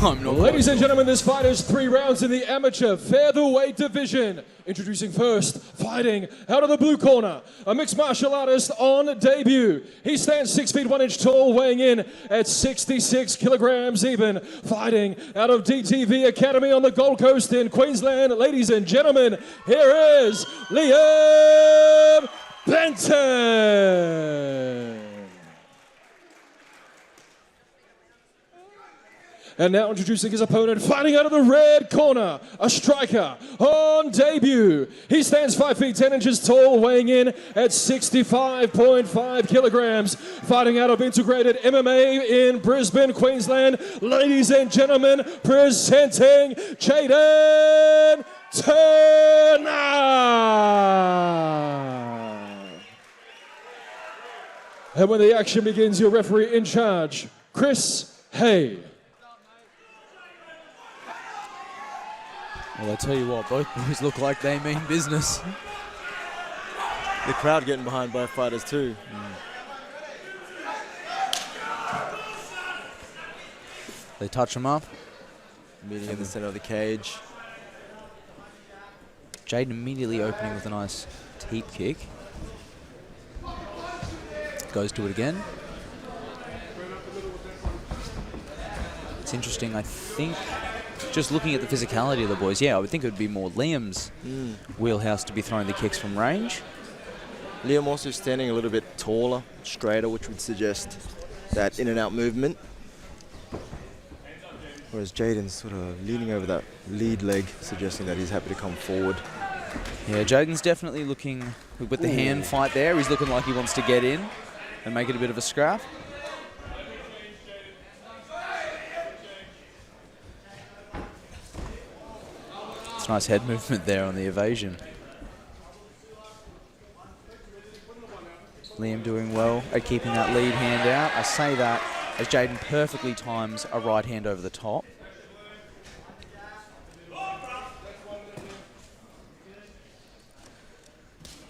I'm not. Ladies and gentlemen, this fight is 3 rounds in the amateur featherweight division. Introducing first, fighting out of the blue corner, a mixed martial artist on debut. He stands 6 feet 1 inch tall, weighing in at 66 kilograms even. Fighting out of DTV Academy on the Gold Coast in Queensland. Ladies and gentlemen, here is Liam Benton. And now introducing his opponent, fighting out of the red corner, a striker on debut. He stands 5 feet 10 inches tall, weighing in at 65.5 kilograms. Fighting out of Integrated MMA in Brisbane, Queensland. Ladies and gentlemen, presenting Jayden Turner. And when the action begins, your referee in charge, Chris Hay. Well, I tell you what, both boys look like they mean business. The crowd getting behind both fighters too. They touch him up. Meeting in the center of the cage. Jayden immediately opening with a nice teep kick. Goes to it again. It's interesting, I think, just looking at the physicality of the boys, yeah, I would think it would be more Liam's wheelhouse to be throwing the kicks from range. Liam also standing a little bit taller, straighter, which would suggest that in and out movement. Whereas Jayden's sort of leaning over that lead leg, suggesting that he's happy to come forward. Yeah, Jayden's definitely looking, with the hand fight there, he's looking like he wants to get in and make it a bit of a scrap. It's nice head movement there on the evasion. Liam doing well at keeping that lead hand out. I say that as Jayden perfectly times a right hand over the top.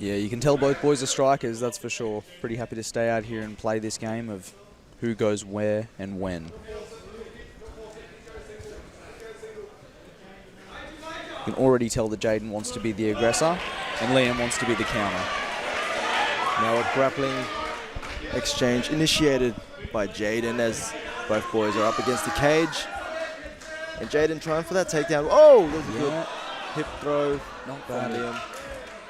Yeah, you can tell both boys are strikers, that's for sure. Pretty happy to stay out here and play this game of who goes where and when. You can already tell that Jayden wants to be the aggressor and Liam wants to be the counter. Now a grappling exchange initiated by Jayden as both boys are up against the cage. And Jayden trying for that takedown. Oh, there's a good hip throw. Not bad. Liam.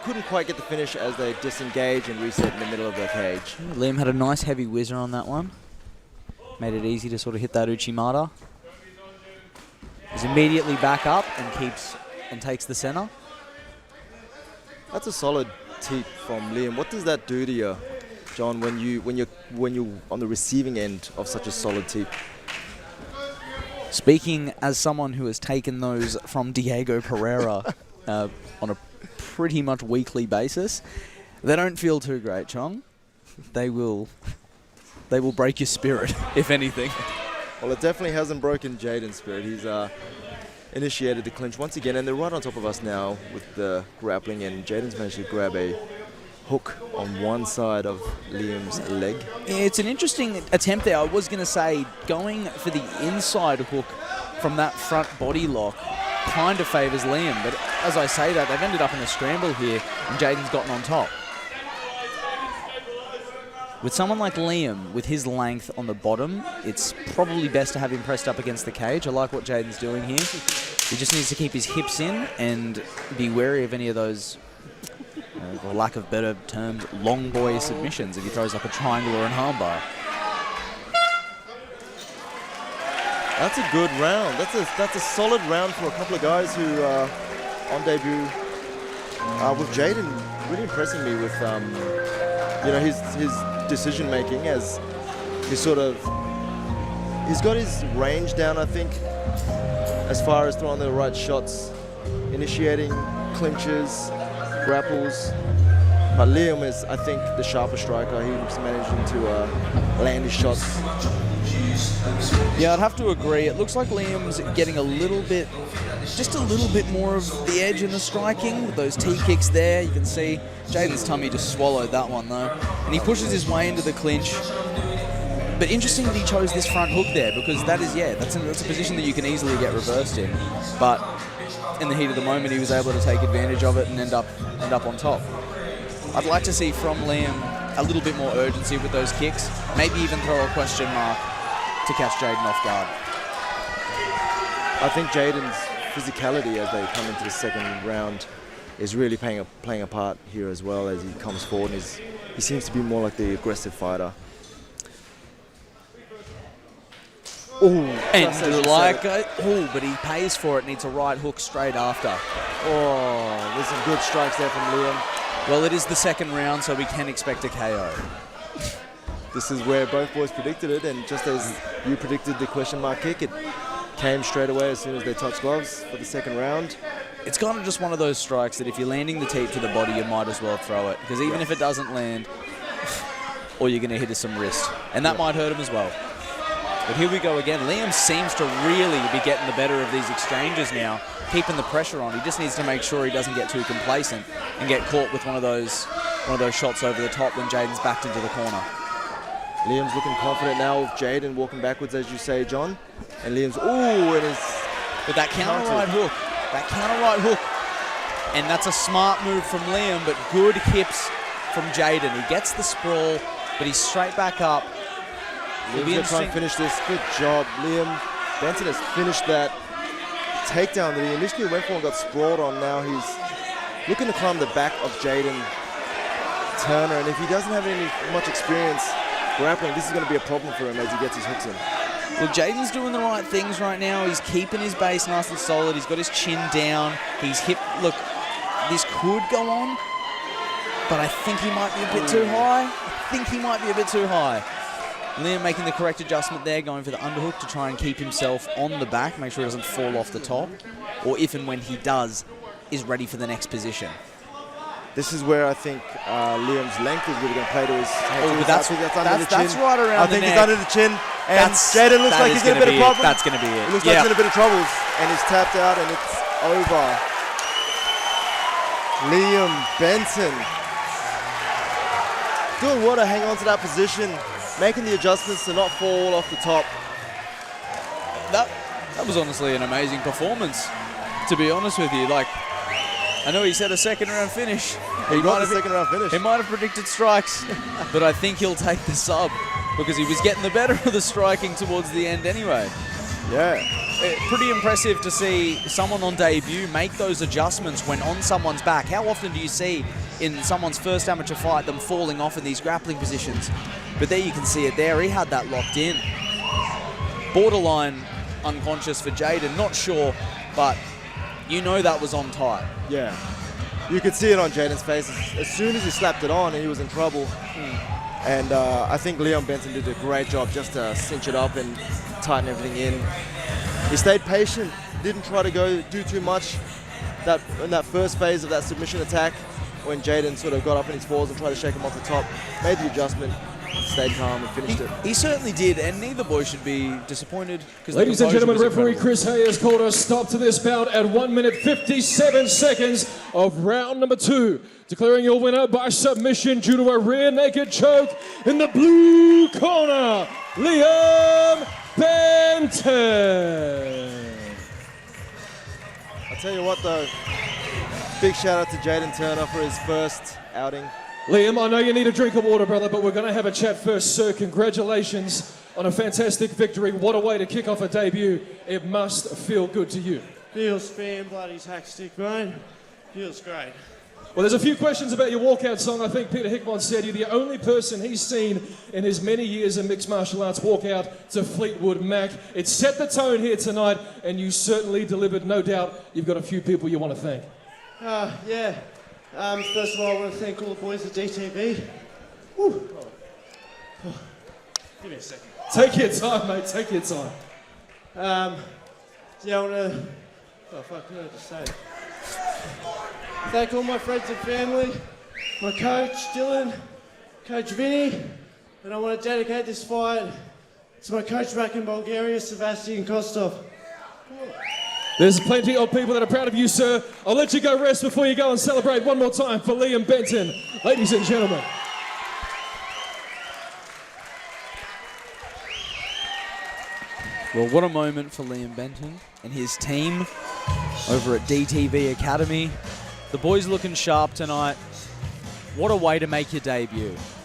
Couldn't quite get the finish as they disengage and reset in the middle of the cage. Liam had a nice heavy whizzer on that one. Made it easy to sort of hit that Uchimata. He's immediately back up and keeps and takes the center. That's a solid teep from Liam. What does that do to you, John, when you're on the receiving end of such a solid teep? Speaking as someone who has taken those from Diego Pereira on a pretty much weekly basis, they don't feel too great, Chong. They will break your spirit, if anything. Well, it definitely hasn't broken Jayden's spirit. He's initiated the clinch once again, and they're right on top of us now with the grappling, and Jayden's managed to grab a hook on one side of Liam's leg. It's an interesting attempt there. I was going to say going for the inside hook from that front body lock kind of favours Liam, but as I say that, they've ended up in a scramble here, and Jayden's gotten on top. With someone like Liam, with his length on the bottom, it's probably best to have him pressed up against the cage. I like what Jayden's doing here. He just needs to keep his hips in and be wary of any of those, for lack of better terms, long boy submissions if he throws up a triangle or an armbar. That's a good round. That's a solid round for a couple of guys who are on debut. With Jayden really impressing me with his decision making, as he's got his range down, I think, as far as throwing the right shots, initiating clinches, grapples. But Liam is, I think, the sharper striker. He's managing to land his shots. Yeah, I'd have to agree. It looks like Liam's getting just a little bit more of the edge in the striking with those T-kicks there. You can see Jayden's tummy just swallowed that one though. And he pushes his way into the clinch. But interesting that he chose this front hook there, because that's a position that you can easily get reversed in. But in the heat of the moment, he was able to take advantage of it and end up on top. I'd like to see from Liam a little bit more urgency with those kicks, maybe even throw a question mark to catch Jayden off guard. I think Jayden's physicality as they come into the second round is really playing a part here as well, as he comes forward and he seems to be more like the aggressive fighter. But he pays for it, needs a right hook straight after. Oh, there's some good strikes there from Liam. Well, it is the second round, so we can expect a KO. This is where both boys predicted it, and just as you predicted the question mark kick, it came straight away as soon as they touched gloves for the second round. It's kind of just one of those strikes that if you're landing the teep to the body, you might as well throw it, because even if it doesn't land, or you're going to hit us some wrist, and that might hurt him as well. But here we go again. Liam seems to really be getting the better of these exchanges now, keeping the pressure on. He just needs to make sure he doesn't get too complacent and get caught with one of those shots over the top when Jayden's backed into the corner. Liam's looking confident now with Jayden walking backwards, as you say, John. And Liam's, But that counter right hook, and that's a smart move from Liam, but good hips from Jayden. He gets the sprawl, but he's straight back up. Liam's going to try and finish this. Good job, Liam. Benton has finished that takedown that he initially went for and got sprawled on. Now he's looking to climb the back of Jayden Turner, and if he doesn't have much experience grappling, this is going to be a problem for him as he gets his hooks in. Well, Jayden's doing the right things right now. He's keeping his base nice and solid. He's got his chin down. He's hip. Look, this could go on, but I think he might be a bit too high. Liam making the correct adjustment there, going for the underhook to try and keep himself on the back, make sure he doesn't fall off the top, or if and when he does, is ready for the next position. This is where I think Liam's length is really going to play to his head. Oh, but that's under the chin. That's right around the neck. I think he's under the chin, and Jayden looks like he's in a bit of problem. That's going to be it. It looks like he's in a bit of troubles, and he's tapped out, and it's over. Liam Benton doing well to hang on to that position, making the adjustments to not fall off the top. That was honestly an amazing performance, to be honest with you. Like, I know he said a second round finish. He got a second round finish. He might have predicted strikes, but I think he'll take the sub because he was getting the better of the striking towards the end anyway. Yeah. Pretty impressive to see someone on debut make those adjustments when on someone's back. How often do you see in someone's first amateur fight them falling off in these grappling positions? But there you can see it there. He had that locked in. Borderline unconscious for Jayden. Not sure, but you know that was on tight. Yeah. You could see it on Jayden's face. As soon as he slapped it on, he was in trouble. And I think Liam Benton did a great job just to cinch it up and tighten everything in. He stayed patient, didn't try to do too much in that first phase of that submission attack when Jayden sort of got up in his falls and tried to shake him off the top. Made the adjustment, stayed calm and finished it. He certainly did, and neither boy should be disappointed. Ladies and gentlemen, referee Chris Hay has called a stop to this bout at 1 minute 57 seconds of round number 2. Declaring your winner by submission due to a rear naked choke in the blue corner, Liam Benton. I'll tell you what though, big shout out to Jayden Turner for his first outing. Liam, I know you need a drink of water, brother, but we're going to have a chat first, sir. Congratulations on a fantastic victory. What a way to kick off a debut. It must feel good to you. Feels fan bloody hackstick, mate. Feels great. Well, there's a few questions about your walkout song. I think Peter Hickmott said you're the only person he's seen in his many years of mixed martial arts walk out to Fleetwood Mac. It set the tone here tonight, and you certainly delivered. No doubt you've got a few people you want to thank. Yeah. First of all, I want to thank all the boys at DTV. Woo. Oh. Give me a second. Take your time, mate. Take your time. Yeah, I want to... Oh, fuck, what did I just say? Thank all my friends and family, my coach, Dylan, Coach Vinny, and I want to dedicate this fight to my coach back in Bulgaria, Sebastian Kostov. There's plenty of people that are proud of you, sir. I'll let you go rest before you go and celebrate one more time for Liam Benton. Ladies and gentlemen. Well, what a moment for Liam Benton and his team over at DTV Academy. The boys looking sharp tonight. What a way to make your debut.